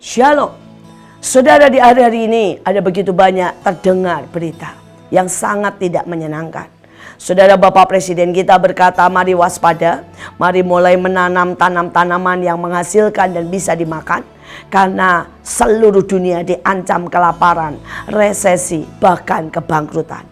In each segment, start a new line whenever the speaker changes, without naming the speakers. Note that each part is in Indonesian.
Shalom. Saudara, di hari-hari ini ada begitu banyak terdengar berita yang sangat tidak menyenangkan. Saudara, Bapak Presiden kita berkata, mari waspada, mari mulai menanam tanaman yang menghasilkan dan bisa dimakan. Karena seluruh dunia diancam kelaparan, resesi, bahkan kebangkrutan.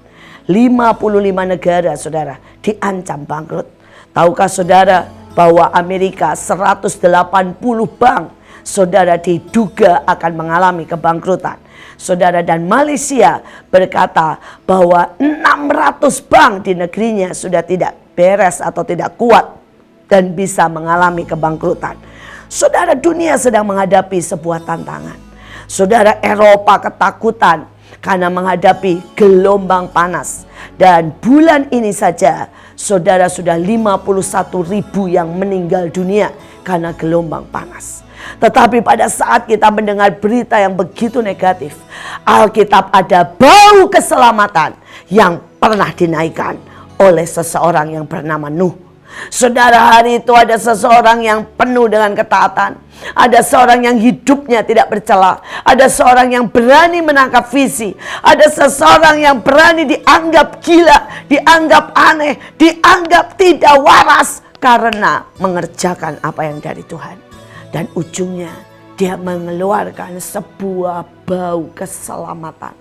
55 negara, saudara, diancam bangkrut. Tahukah saudara bahwa Amerika 180 bank, saudara, diduga akan mengalami kebangkrutan. Saudara, dan Malaysia berkata bahwa 600 bank di negerinya sudah tidak beres atau tidak kuat dan bisa mengalami kebangkrutan. Saudara, dunia sedang menghadapi sebuah tantangan. Saudara, Eropa ketakutan karena menghadapi gelombang panas. Dan bulan ini saja, saudara, sudah 51.000 yang meninggal dunia karena gelombang panas. Tetapi pada saat kita mendengar berita yang begitu negatif, Alkitab ada bau keselamatan yang pernah dinaikkan oleh seseorang yang bernama Nuh. Saudara, hari itu ada seseorang yang penuh dengan ketaatan. Ada seorang yang hidupnya tidak bercela. Ada seorang yang berani menangkap visi. Ada seseorang yang berani dianggap gila, dianggap aneh, dianggap tidak waras karena mengerjakan apa yang dari Tuhan. Dan ujungnya dia mengeluarkan sebuah bau keselamatan.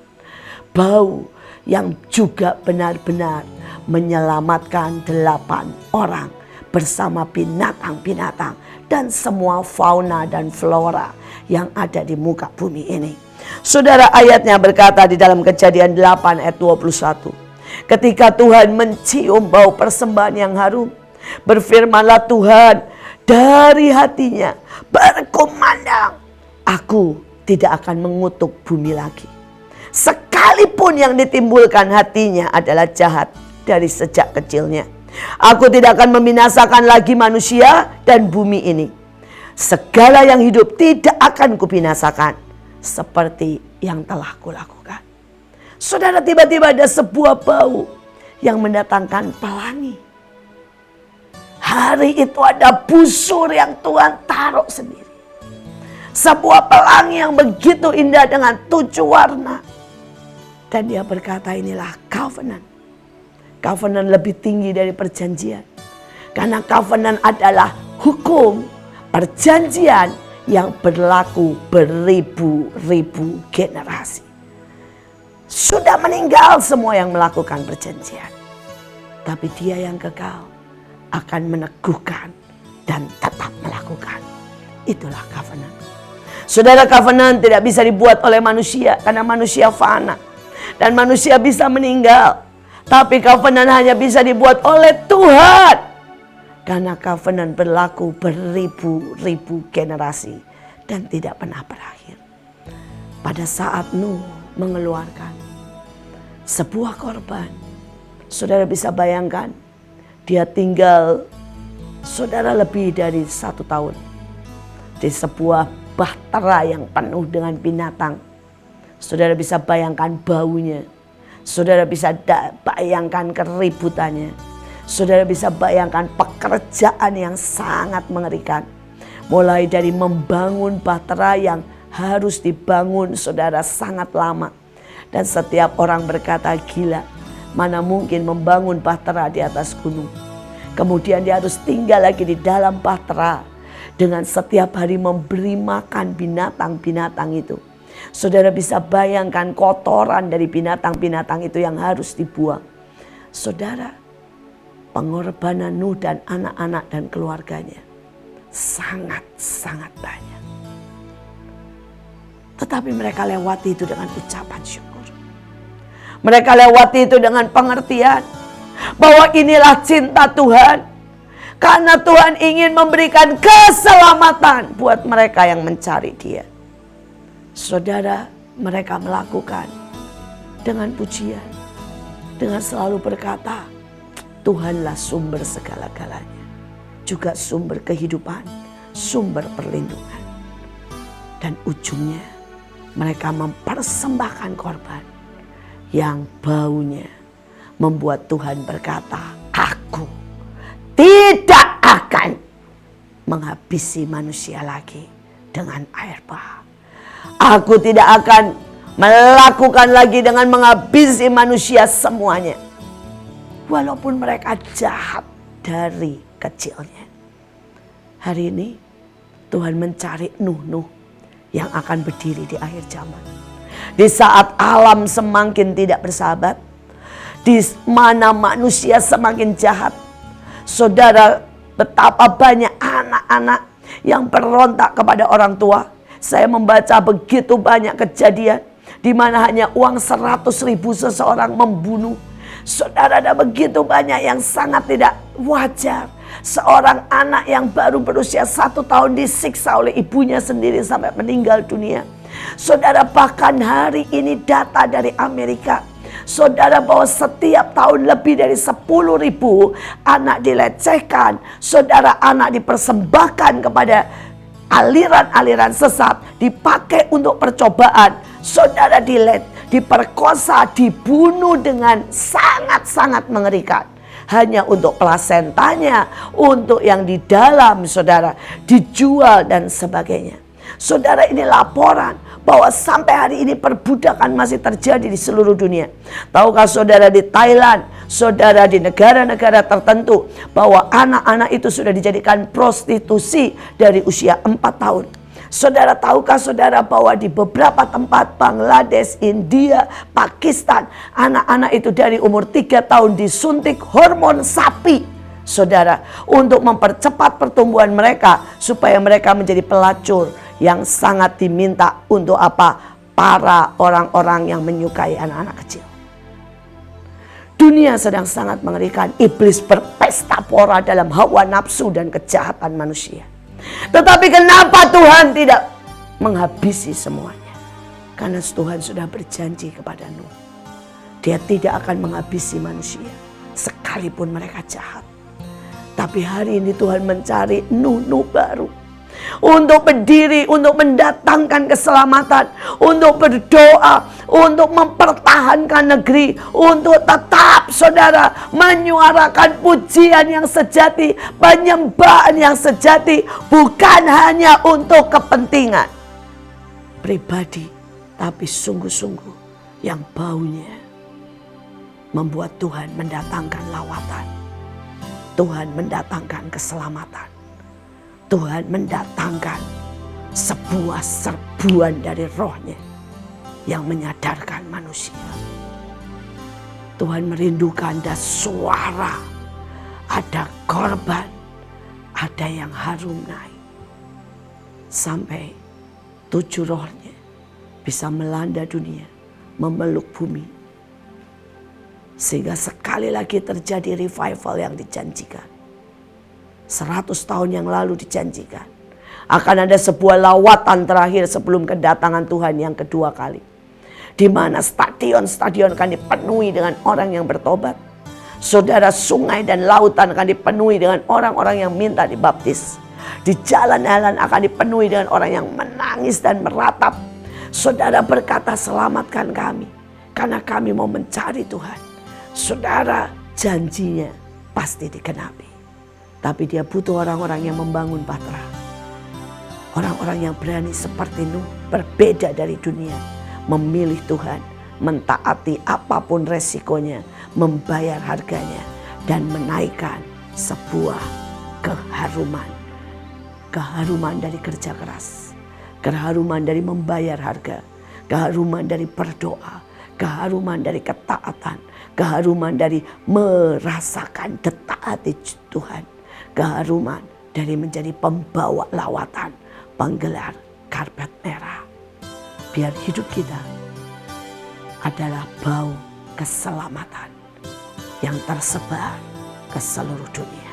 Bau yang juga benar-benar menyelamatkan 8 orang bersama binatang-binatang dan semua fauna dan flora yang ada di muka bumi ini. Saudara, ayatnya berkata di dalam Kejadian 8 ayat 21. Ketika Tuhan mencium bau persembahan yang harum, berfirmanlah Tuhan dari hatinya, berkumandang, aku tidak akan mengutuk bumi lagi. Sekalipun yang ditimbulkan hatinya adalah jahat dari sejak kecilnya. Aku tidak akan membinasakan lagi manusia dan bumi ini. Segala yang hidup tidak akan kubinasakan seperti yang telah kulakukan. Saudara, tiba-tiba ada sebuah bau yang mendatangkan pelangi. Hari itu ada busur yang Tuhan taruh sendiri. Sebuah pelangi yang begitu indah dengan 7 warna. Dan dia berkata, inilah covenant. Covenant lebih tinggi dari perjanjian. Karena covenant adalah hukum perjanjian yang berlaku beribu-ribu generasi. Sudah meninggal semua yang melakukan perjanjian. Tapi dia yang kekal akan meneguhkan dan tetap melakukan. Itulah covenant. Saudara, covenant tidak bisa dibuat oleh manusia karena manusia fana. Dan manusia bisa meninggal. Tapi covenant hanya bisa dibuat oleh Tuhan. Karena covenant berlaku beribu-ribu generasi dan tidak pernah berakhir. Pada saat Nuh mengeluarkan sebuah korban, saudara bisa bayangkan, dia tinggal, saudara, lebih dari 1 tahun di sebuah bahtera yang penuh dengan binatang. Saudara bisa bayangkan baunya. Saudara bisa bayangkan keributannya. Saudara bisa bayangkan pekerjaan yang sangat mengerikan. Mulai dari membangun bahtera yang harus dibangun, saudara, sangat lama. Dan setiap orang berkata, gila, mana mungkin membangun bahtera di atas gunung. Kemudian dia harus tinggal lagi di dalam bahtera dengan setiap hari memberi makan binatang-binatang itu. Saudara bisa bayangkan kotoran dari binatang-binatang itu yang harus dibuang. Saudara, pengorbanan Nuh dan anak-anak dan keluarganya sangat-sangat banyak. Tetapi mereka lewati itu dengan ucapan syukur. Mereka lewati itu dengan pengertian bahwa inilah cinta Tuhan. Karena Tuhan ingin memberikan keselamatan buat mereka yang mencari Dia. Saudara, mereka melakukan dengan pujian, dengan selalu berkata, Tuhanlah sumber segala-galanya, juga sumber kehidupan, sumber perlindungan. Dan ujungnya mereka mempersembahkan korban yang baunya membuat Tuhan berkata, aku tidak akan menghabisi manusia lagi dengan air bah. Aku tidak akan melakukan lagi dengan menghabisi manusia semuanya. Walaupun mereka jahat dari kecilnya. Hari ini Tuhan mencari Nuh yang akan berdiri di akhir zaman. Di saat alam semakin tidak bersahabat, di mana manusia semakin jahat. Saudara, betapa banyak anak-anak yang berontak kepada orang tua. Saya membaca begitu banyak kejadian di mana hanya uang 100.000 seseorang membunuh. Saudara, ada begitu banyak yang sangat tidak wajar. Seorang anak yang baru berusia 1 tahun disiksa oleh ibunya sendiri sampai meninggal dunia. Saudara, bahkan hari ini data dari Amerika, saudara, bahwa setiap tahun lebih dari 10.000 anak dilecehkan. Saudara, anak dipersembahkan kepada aliran-aliran sesat, dipakai untuk percobaan. Saudara, diperkosa, dibunuh dengan sangat-sangat mengerikan. Hanya untuk plasentanya, untuk yang di dalam, saudara, dijual dan sebagainya. Saudara, ini laporan bahwa sampai hari ini perbudakan masih terjadi di seluruh dunia. Tahukah saudara, di Thailand, saudara, di negara-negara tertentu, bahwa anak-anak itu sudah dijadikan prostitusi dari usia 4 tahun. Saudara, tahukah saudara bahwa di beberapa tempat Bangladesh, India, Pakistan, anak-anak itu dari umur 3 tahun disuntik hormon sapi, saudara, untuk mempercepat pertumbuhan mereka supaya mereka menjadi pelacur yang sangat diminta untuk apa? Para orang-orang yang menyukai anak-anak kecil. Dunia sedang sangat mengerikan. Iblis berpesta pora dalam hawa nafsu dan kejahatan manusia. Tetapi kenapa Tuhan tidak menghabisi semuanya? Karena Tuhan sudah berjanji kepada Nuh, Dia tidak akan menghabisi manusia sekalipun mereka jahat. Tapi hari ini Tuhan mencari Nuh baru untuk berdiri, untuk mendatangkan keselamatan, untuk berdoa, untuk mempertahankan negeri, untuk tetap, saudara, menyuarakan pujian yang sejati, penyembahan yang sejati, bukan hanya untuk kepentingan pribadi, tapi sungguh-sungguh yang baunya membuat Tuhan mendatangkan lawatan, Tuhan mendatangkan keselamatan, Tuhan mendatangkan sebuah serbuan dari rohnya yang menyadarkan manusia. Tuhan merindukan ada suara, ada korban, ada yang harum naik. Sampai 7 rohnya bisa melanda dunia, memeluk bumi. Sehingga sekali lagi terjadi revival yang dijanjikan. 100 tahun yang lalu dijanjikan. Akan ada sebuah lawatan terakhir sebelum kedatangan Tuhan yang kedua kali. Di mana stadion-stadion akan dipenuhi dengan orang yang bertobat. Saudara, sungai dan lautan akan dipenuhi dengan orang-orang yang minta dibaptis. Di jalan-jalan akan dipenuhi dengan orang yang menangis dan meratap. Saudara berkata, selamatkan kami, karena kami mau mencari Tuhan. Saudara, janjinya pasti dikenapi. Tapi dia butuh orang-orang yang membangun Patra. Orang-orang yang berani seperti Nuh, berbeda dari dunia. Memilih Tuhan, mentaati apapun resikonya, membayar harganya, dan menaikkan sebuah keharuman. Keharuman dari kerja keras, keharuman dari membayar harga, keharuman dari berdoa, keharuman dari ketaatan, keharuman dari merasakan detak hati Tuhan, keharuman dari menjadi pembawa lawatan, penggelar karpet merah. Biar hidup kita adalah bau keselamatan yang tersebar ke seluruh dunia.